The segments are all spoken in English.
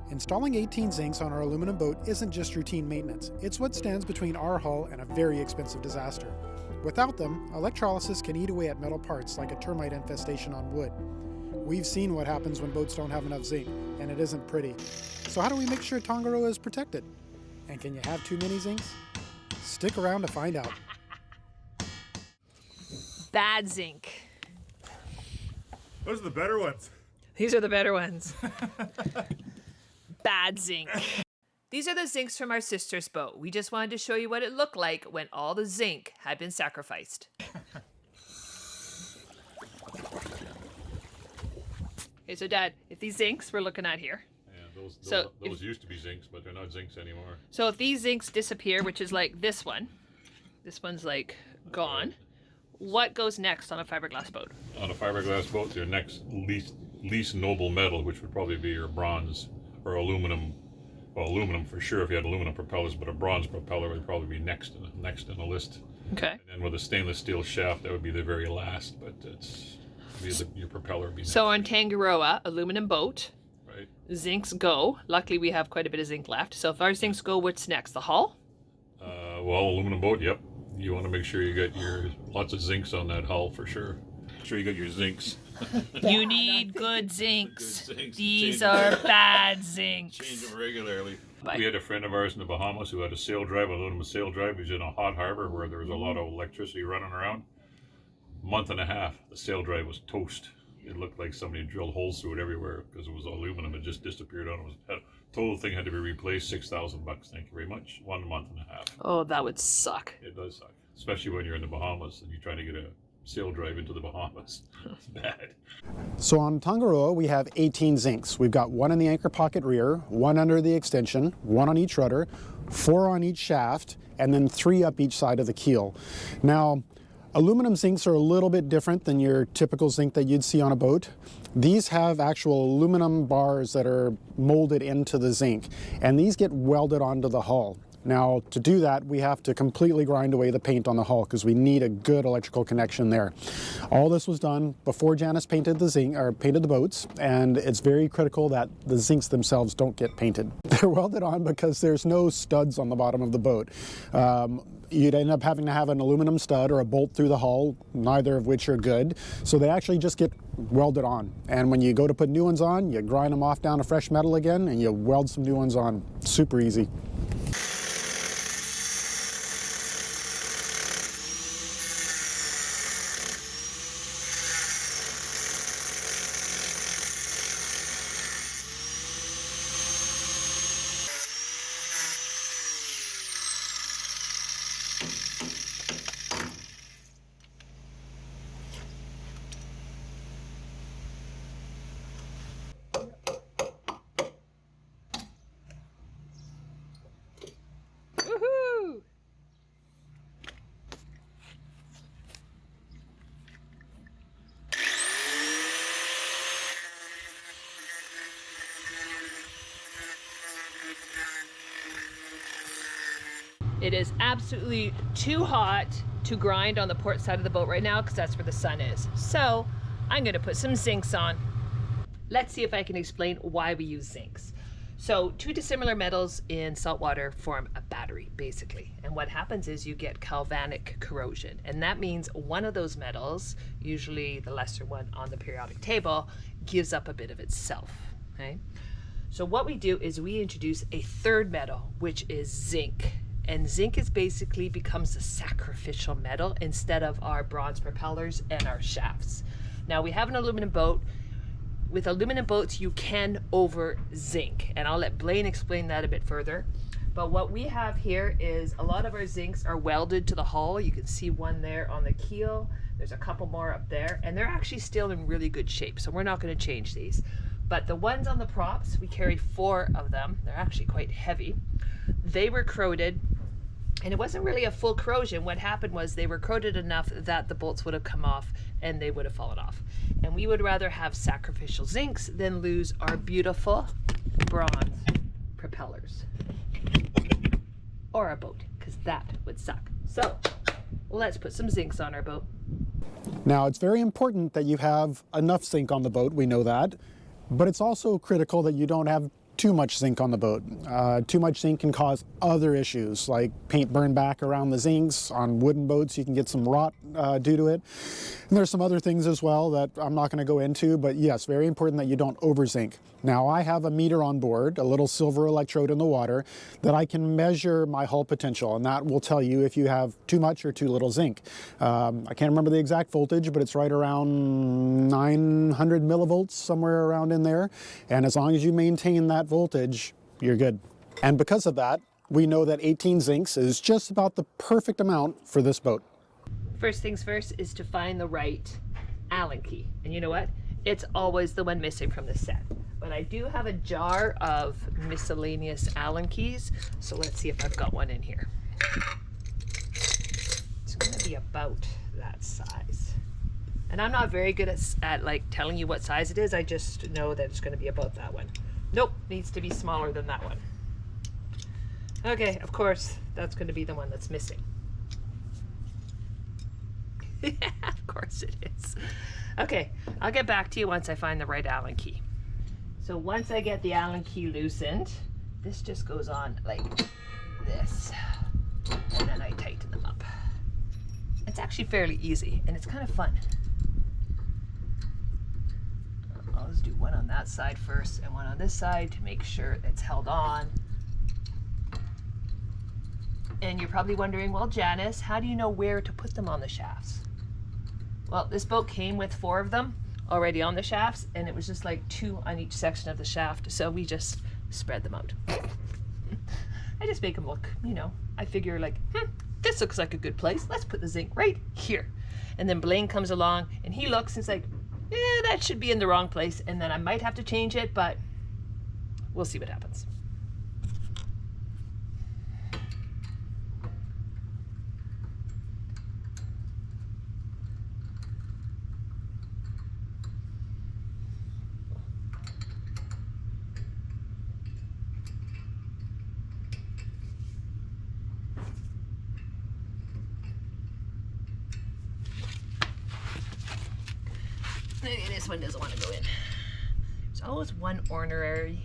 Installing 18 zincs on our aluminum boat isn't just routine maintenance, it's what stands between our hull and a very expensive disaster. Without them, electrolysis can eat away at metal parts like a termite infestation on wood. We've seen what happens when boats don't have enough zinc, and it isn't pretty. So how do we make sure Tangaroa is protected? And can you have too many zincs? Stick around to find out. Bad zinc. Those are the better ones. These are the better ones. Bad zinc. These are the zincs from our sister's boat. We just wanted to show you what it looked like when all the zinc had been sacrificed. Okay, so Dad, if these zincs we're looking at here. Yeah, those used to be zincs, but they're not zincs anymore. So if these zincs disappear, which is like this one's like gone. Right. What goes next on a fiberglass boat? On a fiberglass boat, your next least noble metal, which would probably be your bronze or aluminum. Well, aluminum for sure if you had aluminum propellers, but a bronze propeller would probably be next in the list. Okay. And then with a stainless steel shaft, that would be the very last, but your propeller would be next. So on Tangaroa, aluminum boat, right? Zincs go. Luckily, we have quite a bit of zinc left. So if our zincs go, what's next? The hull? Well, aluminum boat, yep. You want to make sure you get lots of zincs on that hull for sure. Make sure you got your zincs. You need good zincs. These are bad zincs. Change them regularly. We had a friend of ours in the Bahamas who had a sail drive, aluminum sail drive. He was in a hot harbor where there was a lot of electricity running around. Month and a half, the sail drive was toast. It looked like somebody drilled holes through it everywhere because it was aluminum. It just disappeared on it. Total thing had to be replaced, $6,000. Thank you very much. 1 month and a half. Oh, that would suck. It does suck, especially when you're in the Bahamas and you're trying to get a sail drive into the Bahamas. It's bad. So on Tangaroa, we have 18 zincs. We've got 1 in the anchor pocket rear, 1 under the extension, 1 on each rudder, 4 on each shaft, and then 3 up each side of the keel. Now, aluminum zincs are a little bit different than your typical zinc that you'd see on a boat. These have actual aluminum bars that are molded into the zinc, and these get welded onto the hull. Now, to do that, we have to completely grind away the paint on the hull because we need a good electrical connection there. All this was done before Janice painted the boats, and it's very critical that the zincs themselves don't get painted. They're welded on because there's no studs on the bottom of the boat. You'd end up having to have an aluminum stud or a bolt through the hull, neither of which are good. So they actually just get welded on. And when you go to put new ones on, you grind them off down to fresh metal again and you weld some new ones on. Super easy. It is absolutely too hot to grind on the port side of the boat right now because that's where the sun is. So I'm going to put some zincs on. Let's see if I can explain why we use zincs. So 2 dissimilar metals in salt water form a battery, basically. And what happens is you get galvanic corrosion. And that means one of those metals, usually the lesser one on the periodic table, gives up a bit of itself. Okay? So what we do is we introduce a third metal, which is zinc. And zinc is basically becomes a sacrificial metal instead of our bronze propellers and our shafts. Now we have an aluminum boat. With aluminum boats, you can over zinc, and I'll let Blaine explain that a bit further. But what we have here is a lot of our zincs are welded to the hull. You can see one there on the keel. There's a couple more up there, and they're actually still in really good shape, so we're not going to change these. But the ones on the props, we carry 4 of them. They're actually quite heavy. They were corroded, and it wasn't really a full corrosion. What happened was they were corroded enough that the bolts would have come off and they would have fallen off. And we would rather have sacrificial zincs than lose our beautiful bronze propellers or our boat, because that would suck. So let's put some zincs on our boat. Now, it's very important that you have enough zinc on the boat, we know that, but it's also critical that you don't have too much zinc on the boat. Too much zinc can cause other issues like paint burn back around the zincs. On wooden boats you can get some rot due to it. And there's some other things as well that I'm not going to go into, but yes, very important that you don't over zinc. Now I have a meter on board, a little silver electrode in the water that I can measure my hull potential, and that will tell you if you have too much or too little zinc. I can't remember the exact voltage, but it's right around 900 millivolts, somewhere around in there. And as long as you maintain that voltage, you're good. And because of that, we know that 18 zincs is just about the perfect amount for this boat. First things first is to find the right Allen key. And you know what? It's always the one missing from the set. But I do have a jar of miscellaneous Allen keys, so let's see if I've got one in here. It's gonna be about that size. And I'm not very good at like telling you what size it is. I just know that it's gonna be about that one. Nope, needs to be smaller than that one. Okay, of course, that's gonna be the one that's missing. Of course it is. Okay, I'll get back to you once I find the right Allen key. So once I get the Allen key loosened, this just goes on like this, and then I tighten them up. It's actually fairly easy, and it's kind of fun. I'll just do one on that side first and one on this side to make sure it's held on. And you're probably wondering, well, Janice, how do you know where to put them on the shafts? Well, this boat came with 4 of them already on the shafts, and it was just like 2 on each section of the shaft, so we just spread them out. I just make them look, you know, I figure like, this looks like a good place, let's put the zinc right here. And then Blaine comes along and he looks and it's like, yeah, that should be in the wrong place, and then I might have to change it, but we'll see what happens. This one doesn't want to go in. There's always one ornery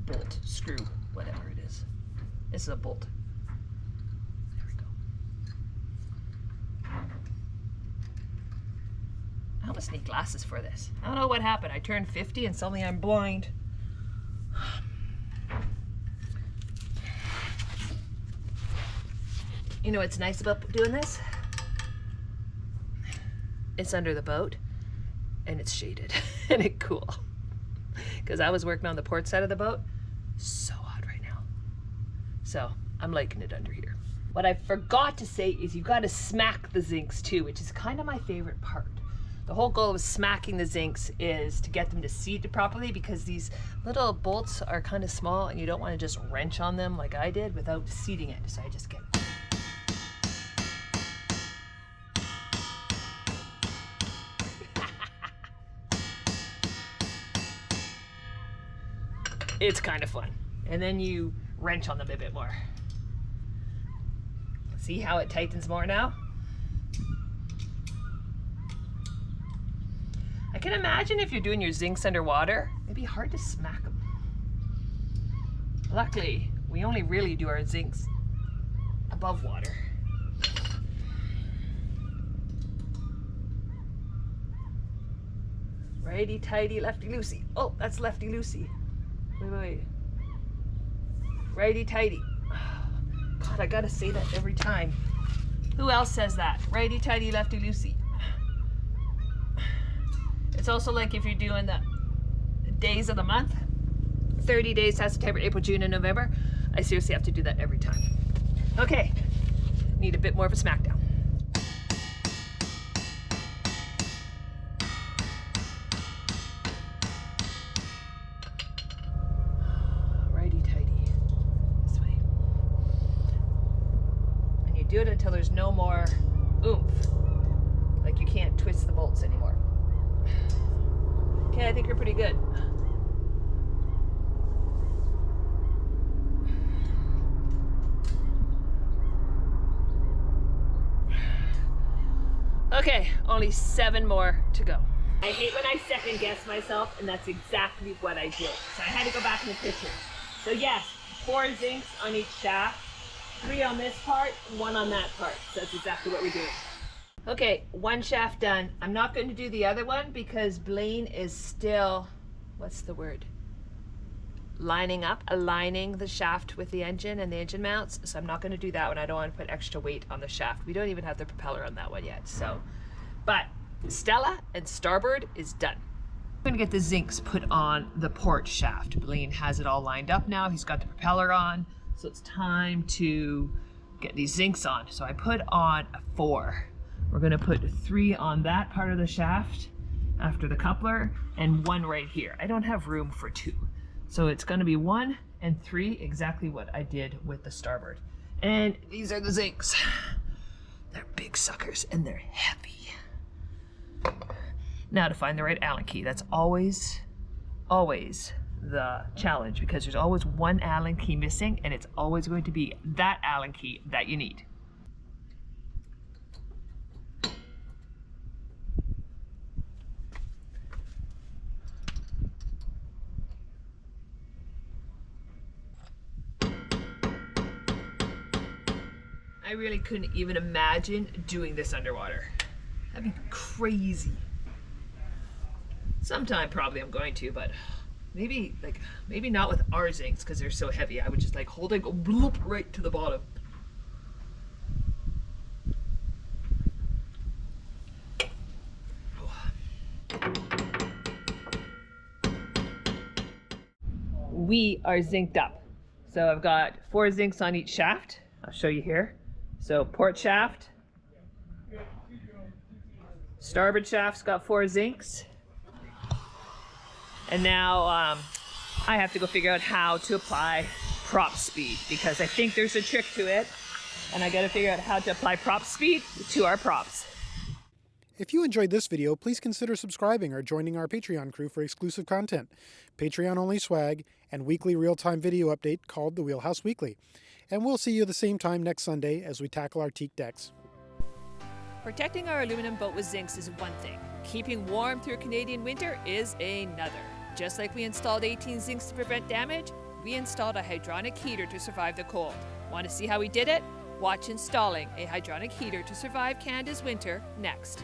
bolt, screw, whatever it is. This is a bolt. There we go. I almost need glasses for this. I don't know what happened. I turned 50 and suddenly I'm blind. You know what's nice about doing this? It's under the boat and it's shaded and it's cool. Because I was working on the port side of the boat, so hot right now. So I'm liking it under here. What I forgot to say is you got to smack the zincs too, which is kind of my favorite part. The whole goal of smacking the zincs is to get them to seat properly, because these little bolts are kind of small and you don't want to just wrench on them like I did without seating it. So I just get it's kind of fun. And then you wrench on them a bit more. See how it tightens more now? I can imagine if you're doing your zincs underwater, it'd be hard to smack them. Luckily, we only really do our zincs above water. Righty tighty, lefty loosey. Oh, that's lefty loosey. Wait. Righty tighty. God, I gotta say that every time. Who else says that? Righty tighty, lefty loosey. It's also like if you're doing the days of the month, 30 days, September, April, June, and November. I seriously have to do that every time. Okay, need a bit more of a smackdown. Do it until there's no more oomph. Like you can't twist the bolts anymore. Okay, I think you're pretty good. Okay, only 7 more to go. I hate when I second guess myself, and that's exactly what I did. So I had to go back in the kitchen. So yes, 4 zincs on each shaft, 3 on this part, 1 on that part. So that's exactly what we're doing. Okay, 1 shaft done. I'm not going to do the other one because Blaine is still, what's the word? Aligning the shaft with the engine and the engine mounts. So I'm not going to do that one. I don't want to put extra weight on the shaft. We don't even have the propeller on that one yet. So, but Stella and starboard is done. I'm going to get the zincs put on the port shaft. Blaine has it all lined up now. He's got the propeller on. So it's time to get these zincs on. So I put on a 4. We're going to put 3 on that part of the shaft after the coupler and 1 right here. I don't have room for 2. So it's going to be 1 and 3, exactly what I did with the starboard. And these are the zincs. They're big suckers and they're heavy. Now to find the right Allen key. That's always the challenge because there's always 1 Allen key missing and it's always going to be that Allen key that you need. I really couldn't even imagine doing this underwater. That'd be crazy. Sometime probably I'm going to, but maybe not with our zincs because they're so heavy. I would just like hold it, go bloop right to the bottom. We are zinced up. So I've got 4 zincs on each shaft. I'll show you here. So port shaft, starboard shaft's got 4 zincs. And now I have to go figure out how to apply prop speed because I think there's a trick to it. And I gotta figure out how to apply prop speed to our props. If you enjoyed this video, please consider subscribing or joining our Patreon crew for exclusive content, Patreon-only swag, and weekly real-time video update called the Wheelhouse Weekly. And we'll see you the same time next Sunday as we tackle our teak decks. Protecting our aluminum boat with zincs is one thing. Keeping warm through Canadian winter is another. Just like we installed 18 zincs to prevent damage, we installed a hydronic heater to survive the cold. Want to see how we did it? Watch installing a hydronic heater to survive Canada's winter next.